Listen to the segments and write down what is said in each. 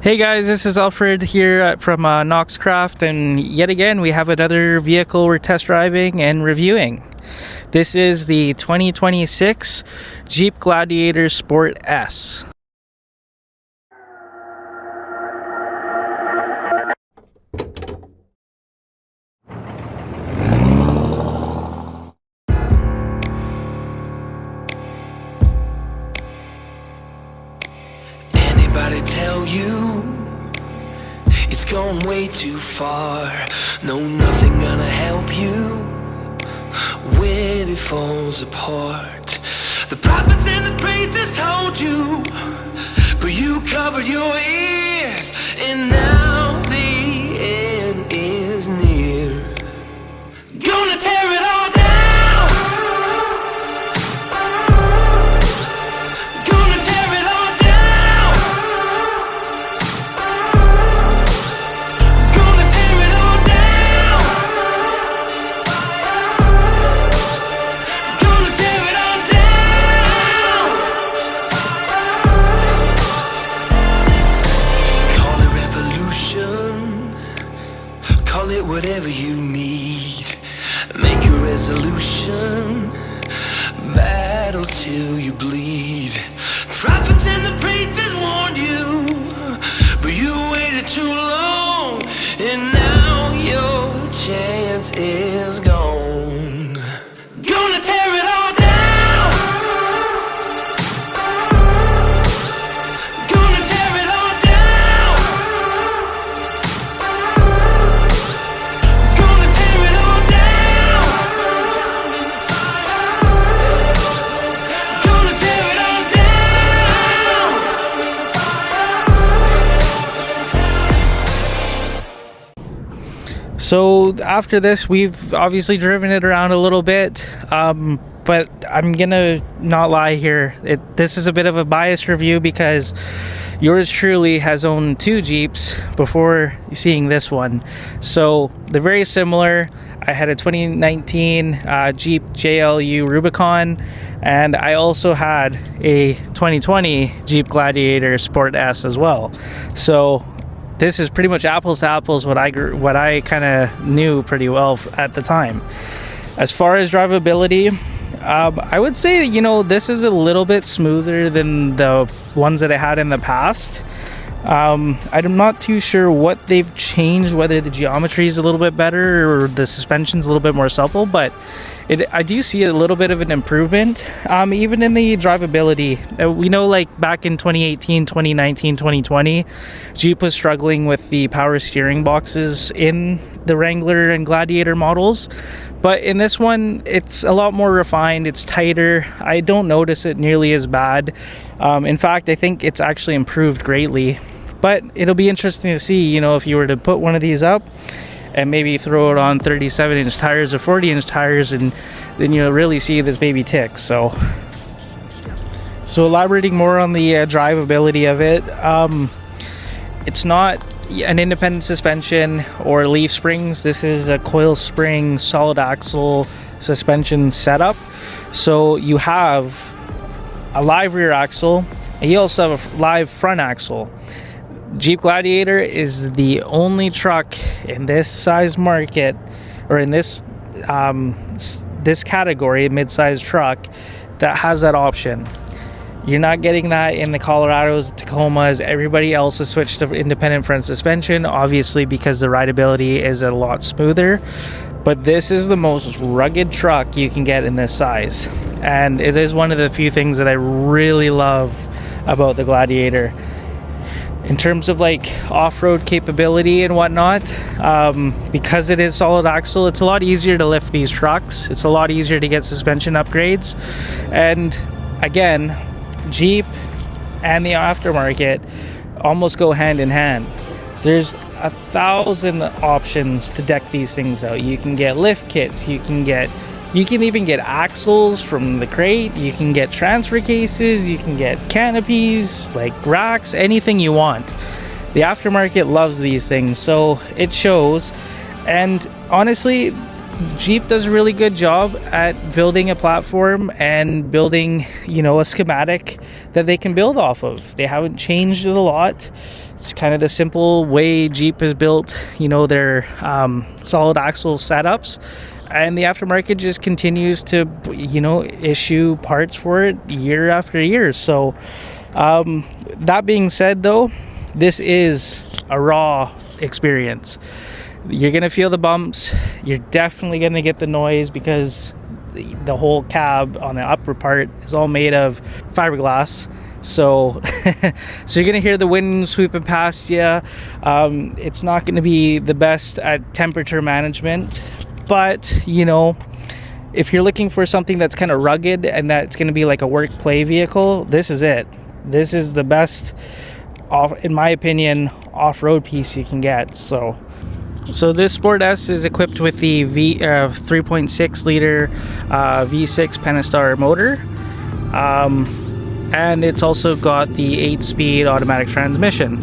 Hey guys, this is Alfred here from Knoxcraft, and yet again we have another vehicle we're test driving and reviewing. This is the 2026 Jeep Gladiator Sport S. Anybody tell you it's gone way too far? No, nothing gonna help you when it falls apart. The prophets and the preachers told you, but you covered your ears, and now the end is near. Gonna tear it all down. Whatever you need, make a resolution, battle till you bleed. Prophets and the preachers warned you, but you waited too long, and now your chance is gone. Gonna tear it all down. So after this, we've obviously driven it around a little bit, but I'm gonna not lie here. This is a bit of a biased review because yours truly has owned two Jeeps before seeing this one. So they're very similar. I had a 2019 Jeep JLU Rubicon, and I also had a 2020 Jeep Gladiator Sport S as well. So this is pretty much apples to apples what I kind of knew pretty well at the time. As far as drivability, I would say, you know, this is a little bit smoother than the ones that I had in the past. I'm not too sure what they've changed, whether the geometry is a little bit better or the suspension's a little bit more supple, but I do see a little bit of an improvement, even in the drivability. We know, like, back in 2018, 2019, 2020, Jeep was struggling with the power steering boxes in the Wrangler and Gladiator models. But in this one, it's a lot more refined, it's tighter. I don't notice it nearly as bad. In fact, I think it's actually improved greatly. But it'll be interesting to see, you know, if you were to put one of these up and maybe throw it on 37-inch tires or 40-inch tires, and then you'll really see this baby tick. So elaborating more on the drivability of it, it's not an independent suspension or leaf springs. This is a coil spring solid axle suspension setup. So you have a live rear axle, and you also have a live front axle. Jeep Gladiator is the only truck in this size market, or in this this category, mid-size truck, that has that option. You're not getting that in the Colorados, Tacomas. Everybody else has switched to independent front suspension, obviously because the rideability is a lot smoother. But this is the most rugged truck you can get in this size, and it is one of the few things that I really love about the Gladiator. In terms of like off-road capability and whatnot, because it is solid axle, it's a lot easier to lift these trucks. It's a lot easier to get suspension upgrades. And again, Jeep and the aftermarket almost go hand in hand. There's 1,000 options to deck these things out. You can get lift kits, you can even get axles from the crate, you can get transfer cases, you can get canopies, like racks, anything you want. The aftermarket loves these things, so it shows. And honestly, Jeep does a really good job at building a platform and building, you know, a schematic that they can build off of. They haven't changed it a lot. It's kind of the simple way Jeep has built, you know, their solid axle setups, and the aftermarket just continues to, you know, issue parts for it year after year. So that being said, though, this is a raw experience. You're gonna feel the bumps. You're definitely gonna get the noise because the whole cab on the upper part is all made of fiberglass. So so you're gonna hear the wind sweeping past you. It's not gonna be the best at temperature management, but you know, if you're looking for something that's kind of rugged and that's gonna be like a work play vehicle, this is it. This is the best, in my opinion, off-road piece you can get. So this Sport S is equipped with the 3.6 liter V6 Pentastar motor, and it's also got the 8-speed automatic transmission.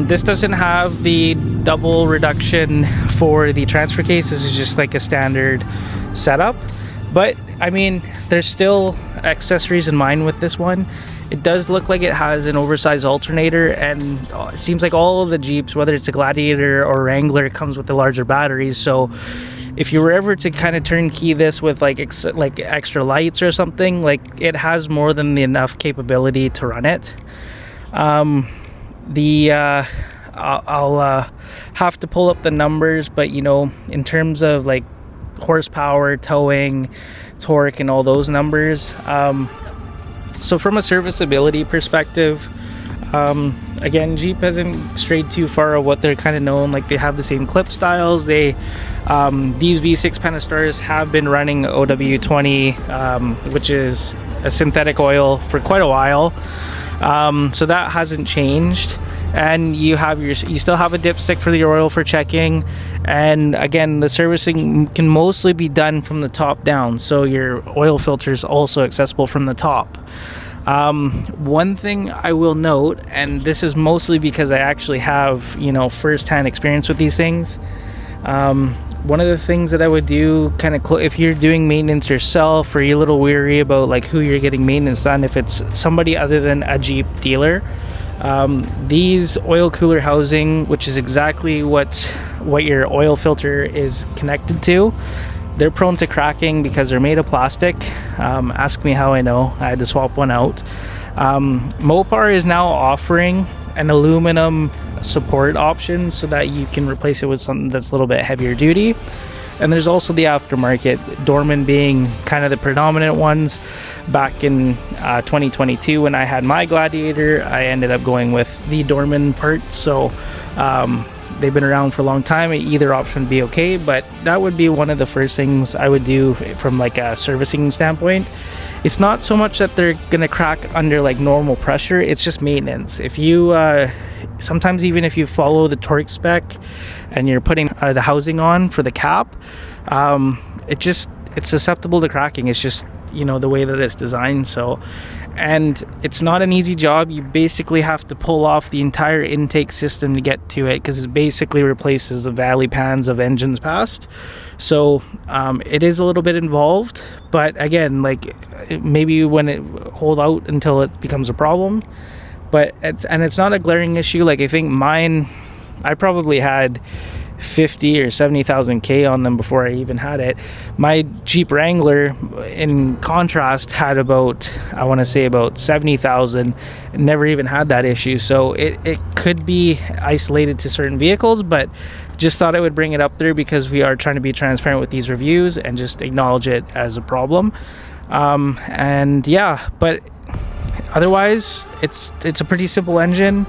This doesn't have the double reduction for the transfer case. This is just like a standard setup, but I mean, there's still accessories in mind with this one. It does look like it has an oversized alternator, and it seems like all of the Jeeps, whether it's a Gladiator or Wrangler, comes with the larger batteries. So if you were ever to kind of turnkey this with like extra lights or something, like, it has more than enough capability to run it. I'll have to pull up the numbers, but you know, in terms of like horsepower, towing, torque, and all those numbers, so from a serviceability perspective, again, Jeep hasn't strayed too far of what they're kind of known. Like, they have the same clip styles. These V6 Pentastars have been running OW20, which is a synthetic oil, for quite a while. So that hasn't changed. And you still have a dipstick for the oil for checking. And again, the servicing can mostly be done from the top down, so your oil filter is also accessible from the top. One thing I will note, and this is mostly because I actually have, you know, first-hand experience with these things. One of the things that I would do, kind of if you're doing maintenance yourself, or you're a little weary about like who you're getting maintenance done, if it's somebody other than a Jeep dealer, these oil cooler housing, which is exactly what your oil filter is connected to, they're prone to cracking because they're made of plastic. Ask me how I know. I had to swap one out. Mopar is now offering an aluminum support option so that you can replace it with something that's a little bit heavier duty. And there's also the aftermarket, Dorman being kind of the predominant ones. Back in 2022, when I had my Gladiator, I ended up going with the Dorman part. So they've been around for a long time. Either option would be okay, but that would be one of the first things I would do from like a servicing standpoint. It's not so much that they're gonna crack under like normal pressure, it's just maintenance. If you sometimes, even if you follow the torque spec and you're putting the housing on for the cap, it's susceptible to cracking. It's just, you know, the way that it's designed. So, and it's not an easy job. You basically have to pull off the entire intake system to get to it, because it basically replaces the valley pans of engines past. So it is a little bit involved, but again, like, maybe when it hold out until it becomes a problem. But it's not a glaring issue. Like, I think mine, I probably had 50 or 70,000 K on them before I even had it. My Jeep Wrangler, in contrast, had about, I want to say about 70,000, never even had that issue. So it could be isolated to certain vehicles, but just thought I would bring it up there because we are trying to be transparent with these reviews and just acknowledge it as a problem. And yeah, but otherwise it's a pretty simple engine.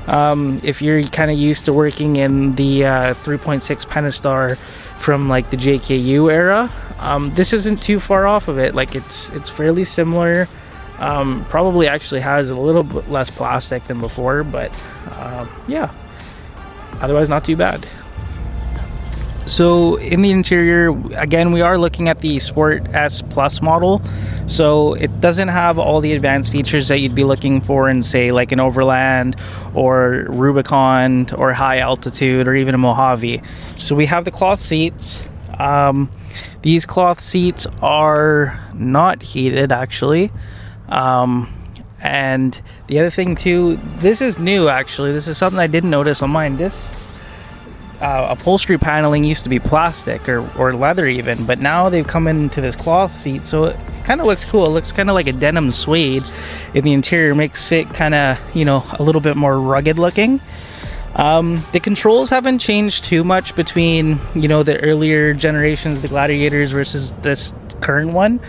If you're kind of used to working in the 3.6 Pentastar from like the JKU era, this isn't too far off of it. Like, it's fairly similar. Probably actually has a little bit less plastic than before, but yeah, otherwise not too bad. So in the interior, again, we are looking at the Sport S Plus model. So it doesn't have all the advanced features that you'd be looking for in, say, like an Overland or Rubicon or high altitude or even a Mojave. So we have the cloth seats. These cloth seats are not heated actually. And the other thing too, this is new actually. This is something I didn't notice on mine. This upholstery paneling used to be plastic or leather even, but now they've come into this cloth seat, so it kind of looks cool. It looks kind of like a denim suede in the interior, makes it kind of, you know, a little bit more rugged looking. The controls haven't changed too much between, you know, the earlier generations, the Gladiators, versus this current one.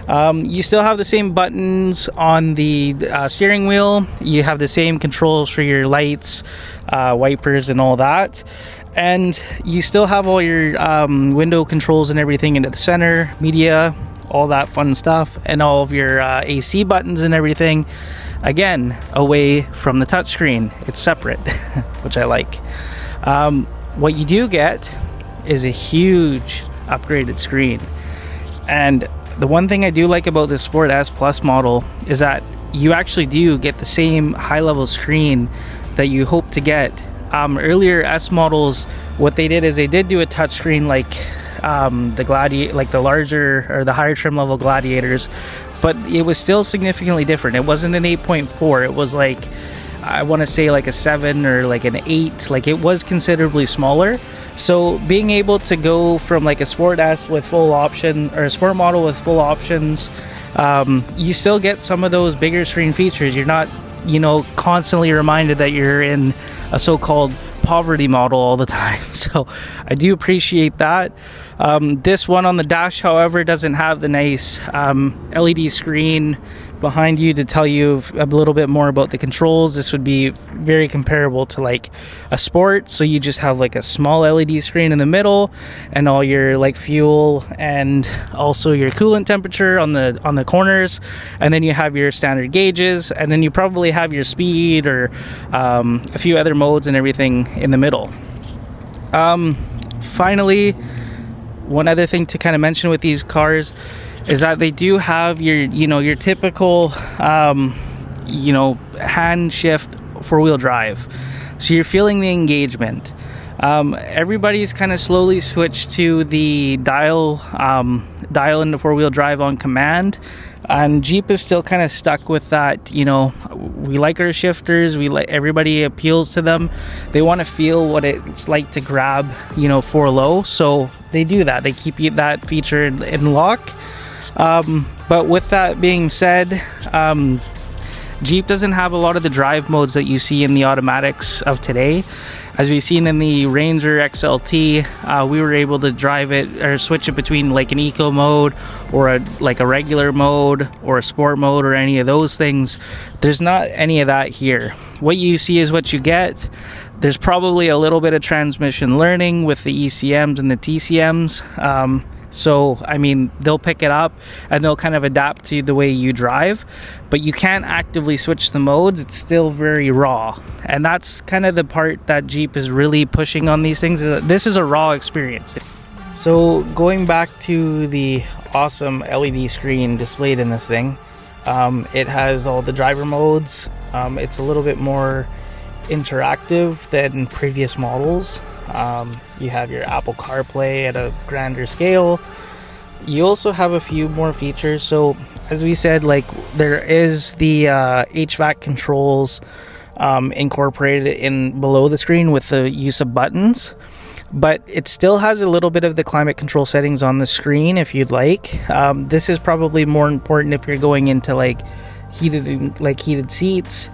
You still have the same buttons on the steering wheel. You have the same controls for your lights, wipers, and all that. And you still have all your window controls and everything into the center, media, all that fun stuff, and all of your AC buttons and everything, again, away from the touchscreen. It's separate, which I like. What you do get is a huge upgraded screen. And the one thing I do like about this Sport S Plus model is that you actually do get the same high-level screen that you hope to get. Earlier S models, what they did is they did do a touchscreen like the larger or the higher trim level Gladiators, but it was still significantly different. It wasn't an 8.4. It was like, I want to say like a 7 or like an 8. Like, it was considerably smaller. So being able to go from like a Sport S with full option, or a Sport model with full options, you still get some of those bigger screen features. You're not, you know, constantly reminded that you're in a so-called poverty model all the time. So I do appreciate that. This one on the dash, however, doesn't have the nice LED screen behind you to tell you a little bit more about the controls. This would be very comparable to like a Sport. So you just have like a small LED screen in the middle, and all your like fuel and also your coolant temperature on the corners, and then you have your standard gauges, and then you probably have your speed or a few other modes and everything in the middle. Finally, one other thing to kind of mention with these cars is that they do have your typical hand shift four-wheel drive, so you're feeling the engagement. Everybody's kind of slowly switched to the dial into four-wheel drive on command, and Jeep is still kind of stuck with that. You know, we like our shifters, everybody appeals to them. They want to feel what it's like to grab, four low, so they do that. They keep that feature in lock. But with that being said, Jeep doesn't have a lot of the drive modes that you see in the automatics of today. As we've seen in the Ranger XLT, we were able to drive it or switch it between like an eco mode or a regular mode or a sport mode or any of those things. There's not any of that here. What you see is what you get. There's probably a little bit of transmission learning with the ECMs and the TCMs. So, I mean, they'll pick it up and they'll kind of adapt to the way you drive, but you can't actively switch the modes. It's still very raw. And that's kind of the part that Jeep is really pushing on these things. This is a raw experience. So going back to the awesome LED screen displayed in this thing, it has all the driver modes. It's a little bit more interactive than previous models. You have your Apple CarPlay at a grander scale. You also have a few more features. So as we said, like, there is the HVAC controls incorporated in below the screen with the use of buttons, but it still has a little bit of the climate control settings on the screen if you'd like. This is probably more important if you're going into heated seats.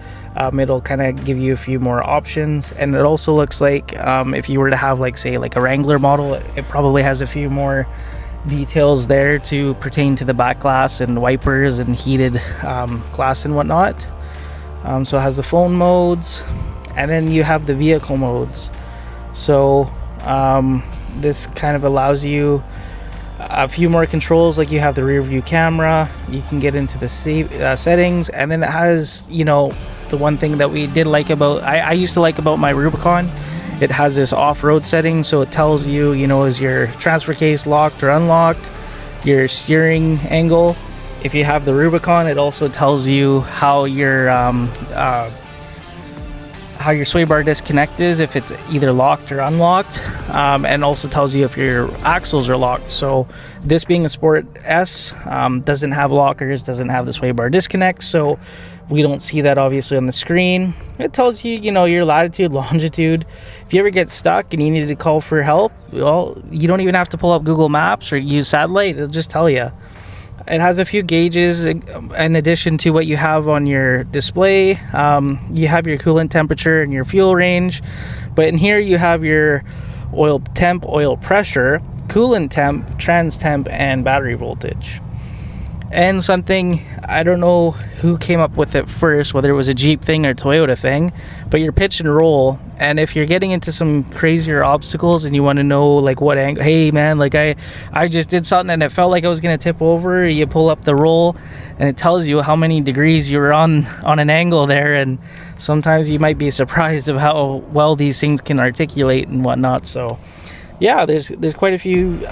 It'll kind of give you a few more options, and it also looks like if you were to have say a Wrangler model, it probably has a few more details there to pertain to the back glass and wipers and heated glass and whatnot. So it has the phone modes, and then you have the vehicle modes. So this kind of allows you a few more controls, like you have the rear view camera, you can get into the settings, and then it has the one thing that we did like about, I used to like about my Rubicon, it has this off-road setting, so it tells you, is your transfer case locked or unlocked, your steering angle. If you have the Rubicon, it also tells you how how your sway bar disconnect is, if it's either locked or unlocked, and also tells you if your axles are locked. So this being a Sport S, doesn't have lockers, doesn't have the sway bar disconnect, so we don't see that obviously on the screen. It tells you, you know, your latitude, longitude. If you ever get stuck and you need to call for help, well, you don't even have to pull up Google Maps or use satellite. It'll just tell you. It has a few gauges in addition to what you have on your display. You have your coolant temperature and your fuel range, but in here you have your oil temp, oil pressure, coolant temp, trans temp, and battery voltage. And something, I don't know who came up with it first, whether it was a Jeep thing or Toyota thing, but your pitch and roll. And if you're getting into some crazier obstacles and you want to know like what angle, hey man, like I just did something and it felt like I was going to tip over, you pull up the roll and it tells you how many degrees you were on an angle there. And sometimes you might be surprised of how well these things can articulate and whatnot. So yeah, there's quite a few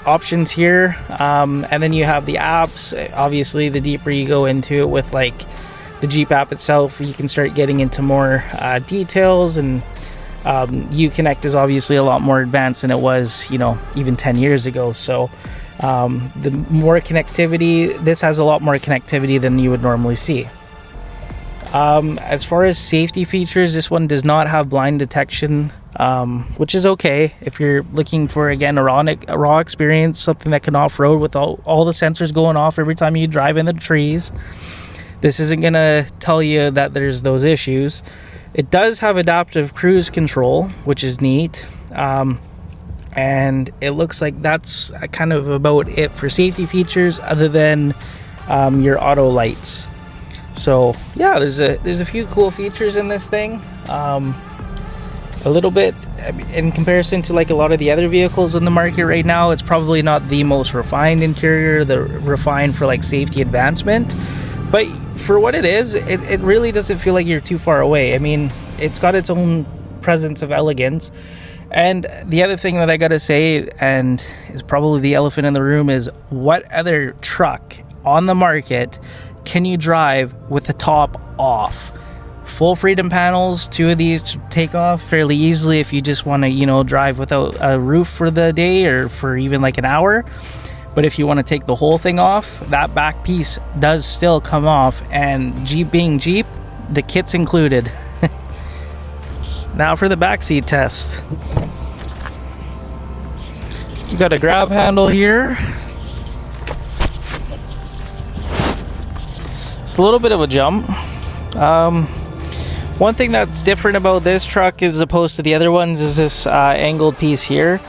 options here, and then you have the apps. Obviously, the deeper you go into it with like the Jeep app itself, you can start getting into more details, and Uconnect is obviously a lot more advanced than it was, you know, even 10 years ago. So the more connectivity, this has a lot more connectivity than you would normally see. As far as safety features, this one does not have blind detection, which is okay if you're looking for, again, a raw experience, something that can off-road with all the sensors going off every time you drive in the trees. This isn't going to tell you that there's those issues. It does have adaptive cruise control, which is neat, and it looks like that's kind of about it for safety features, other than your auto lights. So yeah, there's a few cool features in this thing. A little bit in comparison to like a lot of the other vehicles in the market right now, it's probably not the most refined interior, the refined for like safety advancement, but for what it is, it really doesn't feel like you're too far away. I mean, it's got its own presence of elegance. And the other thing that I gotta say, and is probably the elephant in the room, is what other truck on the market can you drive with the top off? Full freedom panels, two of these to take off fairly easily if you just want to, you know, drive without a roof for the day or for even like an hour. But if you want to take the whole thing off, that back piece does still come off, and Jeep being Jeep, the kit's included. Now for the backseat test. You got a grab handle here. It's a little bit of a jump. One thing that's different about this truck as opposed to the other ones is this angled piece here.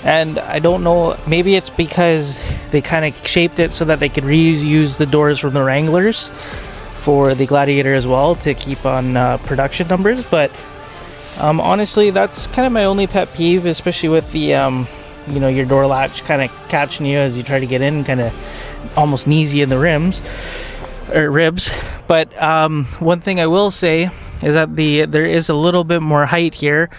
And I don't know, maybe it's because they kind of shaped it so that they could reuse the doors from the Wranglers for the Gladiator as well to keep on production numbers. But honestly, that's kind of my only pet peeve, especially with the you know, your door latch kind of catching you as you try to get in, kind of almost knees you in the ribs. But one thing I will say is that there is a little bit more height here.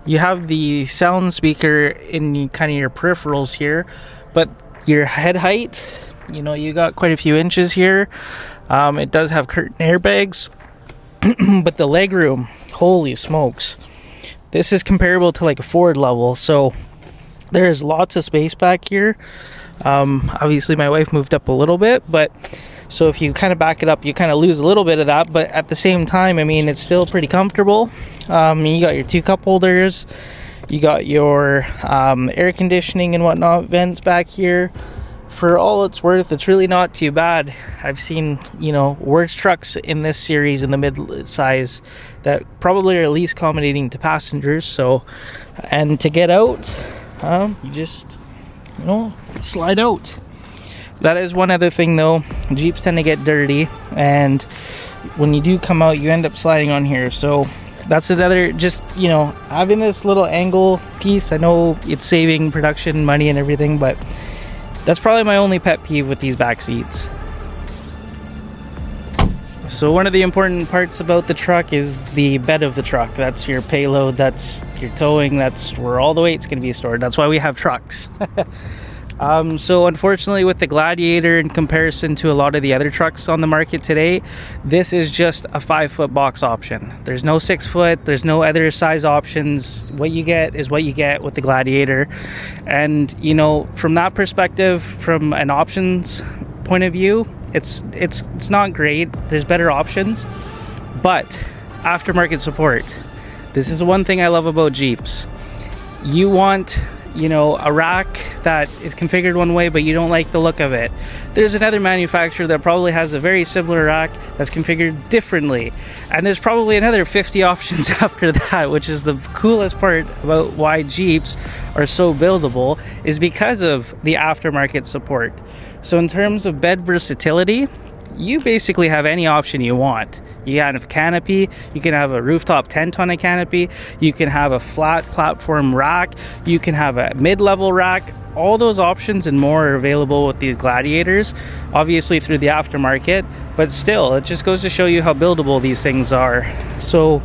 You have the sound speaker in kind of your peripherals here, but your head height, you know, you got quite a few inches here. It does have curtain airbags, but the leg room, holy smokes, this is comparable to like a Ford level. So there's lots of space back here. Obviously my wife moved up a little bit, but so if you kind of back it up, you kind of lose a little bit of that, but at the same time, I mean, it's still pretty comfortable. You got your two cup holders, you got your air conditioning and whatnot vents back here. For all it's worth, it's really not too bad. I've seen, you know, worse trucks in this series in the mid-size that probably are at least accommodating to passengers. So, and to get out, you just, you know, slide out. That is one other thing though, Jeeps tend to get dirty, and when you do come out, you end up sliding on here. So that's another, just, you know, having this little angle piece, I know it's saving production money and everything, but that's probably my only pet peeve with these back seats. So one of the important parts about the truck is the bed of the truck. That's your payload, that's your towing, that's where all the weight's going to be stored. That's why we have trucks. So unfortunately with the Gladiator, in comparison to a lot of the other trucks on the market today, this is just a 5-foot box option. There's no 6-foot, there's no other size options. What you get is what you get with the Gladiator. And you know, from that perspective, from an options point of view, it's not great. There's better options, but aftermarket support. This is one thing I love about Jeeps. You want, you know, a rack that is configured one way, but you don't like the look of it. There's another manufacturer that probably has a very similar rack that's configured differently. And there's probably another 50 options after that, which is the coolest part about why Jeeps are so buildable, is because of the aftermarket support. So in terms of bed versatility, you basically have any option you want. You can have a canopy, you can have a rooftop tent on a canopy, you can have a flat platform rack, you can have a mid-level rack. All those options and more are available with these Gladiators, obviously through the aftermarket, but still, it just goes to show you how buildable these things are. So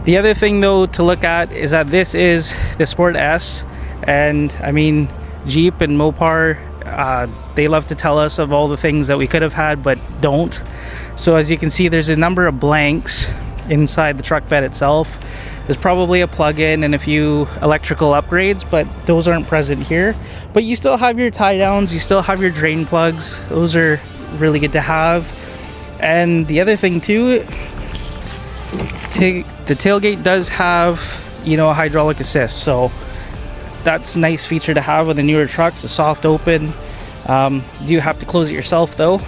the other thing though to look at is that this is the Sport S, and I mean, Jeep and Mopar, they love to tell us of all the things that we could have had but don't. So as you can see, there's a number of blanks inside the truck bed itself. There's probably a plug-in and a few electrical upgrades, but those aren't present here. But you still have your tie downs, you still have your drain plugs. Those are really good to have. And the other thing too, the tailgate does have, you know, a hydraulic assist, so that's a nice feature to have with the newer trucks, a soft open. You have to close it yourself though.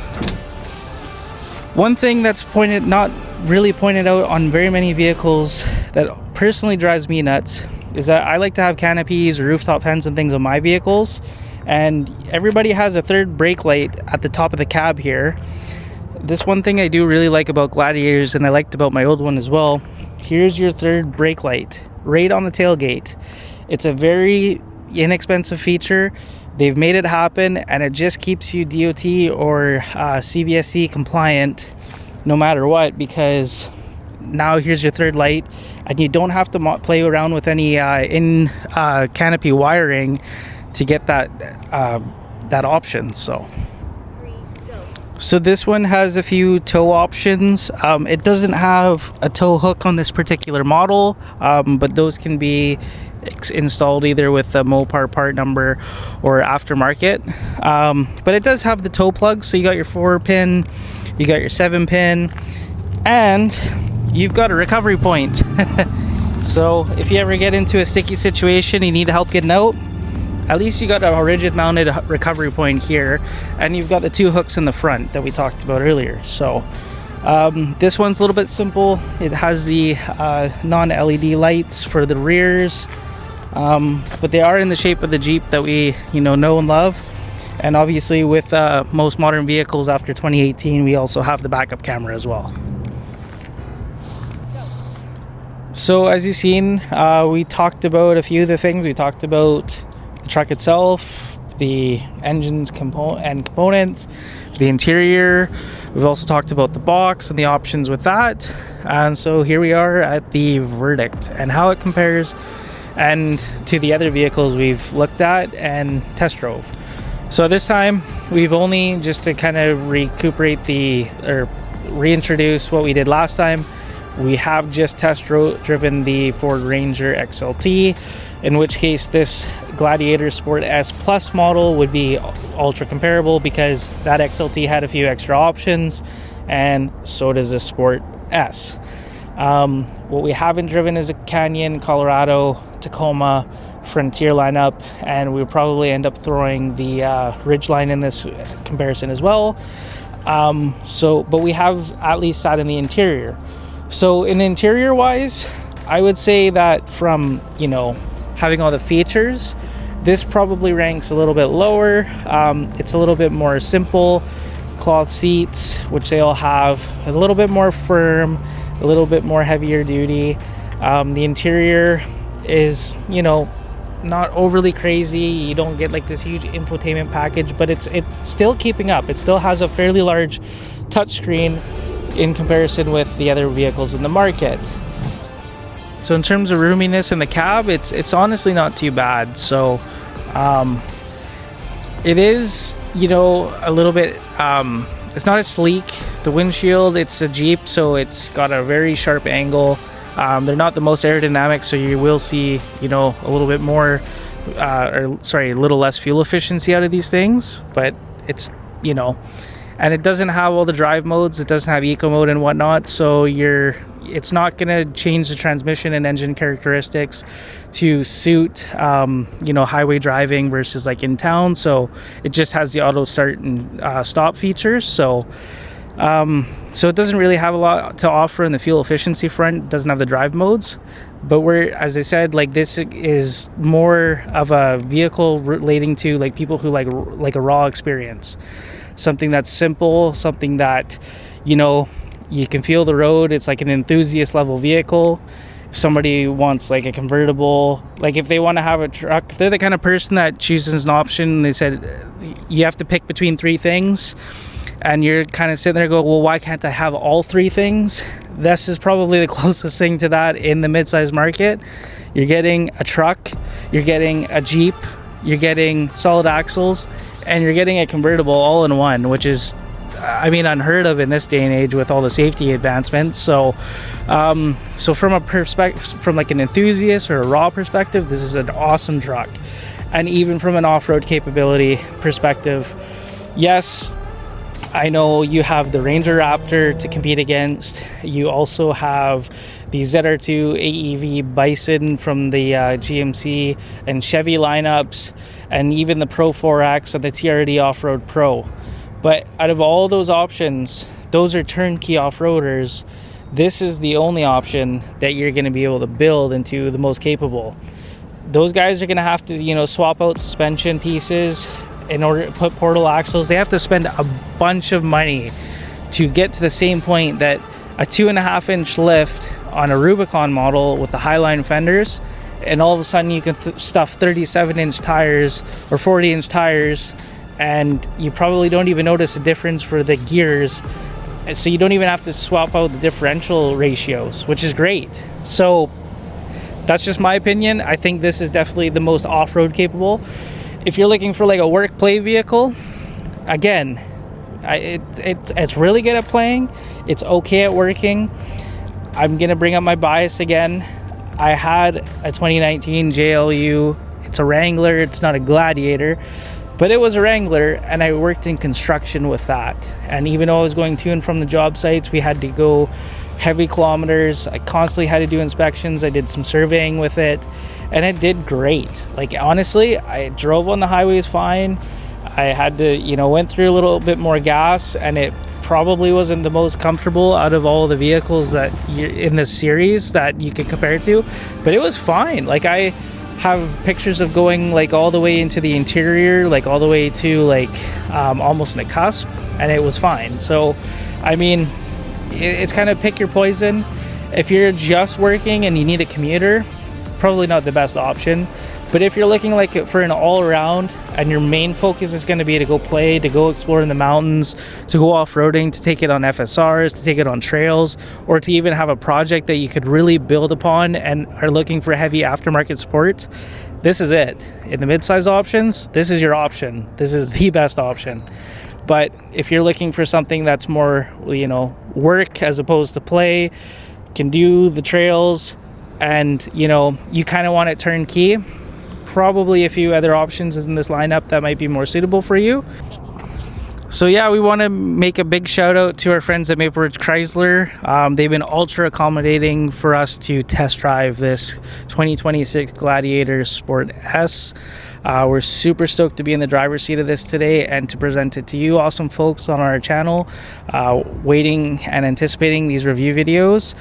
One thing that's not really pointed out on very many vehicles that personally drives me nuts is that I like to have canopies or rooftop tents and things on my vehicles, and everybody has a third brake light at the top of the cab here. This one thing I do really like about Gladiators, and I liked about my old one as well, here's your third brake light right on the tailgate. It's a very inexpensive feature. They've made it happen, and it just keeps you DOT or CVSC compliant no matter what, because now here's your third light, and you don't have to play around with any canopy wiring to get that option. So this one has a few tow options. It doesn't have a tow hook on this particular model, but those can be installed either with the Mopar part number or aftermarket. But it does have the tow plug, so you got your 4-pin, you got your 7-pin, and you've got a recovery point. So if you ever get into a sticky situation, you need help getting out, at least you got a rigid mounted recovery point here, and you've got the 2 hooks in the front that we talked about earlier. So this one's a little bit simple. It has the non-LED lights for the rears, but they are in the shape of the Jeep that we know and love. And obviously with most modern vehicles after 2018, we also have the backup camera as well. So as you've seen, we talked about a few of the things. We talked about the truck itself, the engines and components, the interior. We've also talked about the box and the options with that. And so here we are at the verdict and how it compares and to the other vehicles we've looked at and test drove. So this time we've only, just to kind of recuperate or reintroduce what we did last time, we have just test driven the Ford Ranger XLT, in which case this Gladiator Sport S Plus model would be ultra comparable because that XLT had a few extra options, and so does the Sport S. What we haven't driven is a Canyon, Colorado, Tacoma, Frontier lineup, and we'll probably end up throwing the Ridgeline in this comparison as well. But we have at least sat in the interior. So in interior wise, I would say that from, having all the features, this probably ranks a little bit lower. It's a little bit more simple. Cloth seats, which they all have, a little bit more firm, a little bit more heavier duty. The interior is, not overly crazy. You don't get like this huge infotainment package, but it's still keeping up. It still has a fairly large touchscreen in comparison with the other vehicles in the market. So in terms of roominess in the cab, it's honestly not too bad. So It is, you know, a little bit, it's not as sleek. The windshield, it's a Jeep, so it's got a very sharp angle. They're not the most aerodynamic, so you will see, you know, a little bit more, a little less fuel efficiency out of these things, but it's, you know, and it doesn't have all the drive modes. It doesn't have eco mode and whatnot, so it's not going to change the transmission and engine characteristics to suit, you know, highway driving versus like in town. So it just has the auto start and stop features. So it doesn't really have a lot to offer in the fuel efficiency front. It doesn't have the drive modes, but as I said, like, this is more of a vehicle relating to like people who like a raw experience, something that's simple, something that, you know, you can feel the road. It's like an enthusiast level vehicle. If somebody wants like a convertible, like if they want to have a truck, if they're the kind of person that chooses an option, they said you have to pick between three things, and you're kind of sitting there go, well, why can't I have all three things? This is probably the closest thing to that in the midsize market. You're getting a truck, you're getting a Jeep, you're getting solid axles, and you're getting a convertible all in one, which is, I mean, unheard of in this day and age with all the safety advancements. So from a perspective, from like an enthusiast or a raw perspective, this is an awesome truck. And even from an off-road capability perspective, yes, I know you have the Ranger Raptor to compete against. You also have the ZR2 AEV Bison from the GMC and Chevy lineups, and even the Pro 4X and the TRD Off-Road Pro. But out of all those options, those are turnkey off-roaders. This is the only option that you're going to be able to build into the most capable. Those guys are going to have to, you know, swap out suspension pieces in order to put portal axles. They have to spend a bunch of money to get to the same point that a 2.5-inch lift on a Rubicon model with the Highline fenders, and all of a sudden you can stuff 37-inch tires or 40-inch tires, and you probably don't even notice a difference for the gears, so you don't even have to swap out the differential ratios, which is great. So that's just my opinion. I think this is definitely the most off-road capable. If you're looking for like a work play vehicle, again, it's really good at playing. It's okay at working. I'm gonna bring up my bias again. I had a 2019 JLU. It's a Wrangler. It's not a Gladiator, but it was a Wrangler, and I worked in construction with that. And even though I was going to and from the job sites, we had to go heavy kilometers. I constantly had to do inspections. I did some surveying with it, and it did great. Like, honestly, I drove on the highways fine. I had to, you know, went through a little bit more gas, and it probably wasn't the most comfortable out of all the vehicles that in this series that you could compare to, but it was fine. Like, I have pictures of going like all the way into the interior, like all the way to like almost in a cusp, and it was fine. So, I mean, it's kind of pick your poison. If you're just working and you need a commuter, probably not the best option. But if you're looking like for an all-around, and your main focus is going to be to go play, to go explore in the mountains, to go off-roading, to take it on FSRs, to take it on trails, or to even have a project that you could really build upon and are looking for heavy aftermarket support, this is it. In the midsize options, this is your option. This is the best option. But if you're looking for something that's more, you know, work as opposed to play, can do the trails, and, you know, you kind of want it turnkey, probably a few other options in this lineup that might be more suitable for you. So yeah, we want to make a big shout out to our friends at Maple Ridge Chrysler. They've been ultra accommodating for us to test drive this 2026 Gladiator Sport S. We're super stoked to be in the driver's seat of this today and to present it to you awesome folks on our channel, waiting and anticipating these review videos.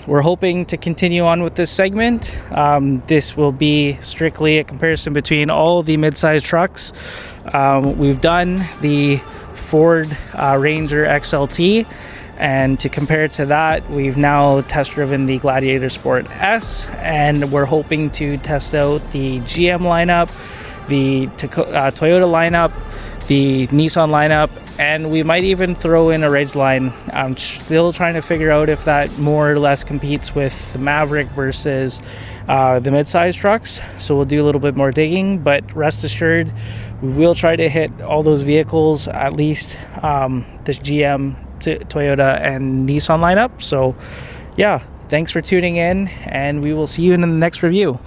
We're hoping to continue on with this segment. This will be strictly a comparison between all the midsize trucks. We've done the Ford Ranger XLT, and to compare to that, we've now test driven the Gladiator Sport S, and we're hoping to test out the GM lineup, the Toyota lineup, the Nissan lineup, and we might even throw in a Ridgeline. I'm still trying to figure out if that more or less competes with the Maverick versus the midsize trucks. So we'll do a little bit more digging, but rest assured, we will try to hit all those vehicles, at least this GM, Toyota, and Nissan lineup. So yeah, thanks for tuning in, and we will see you in the next review.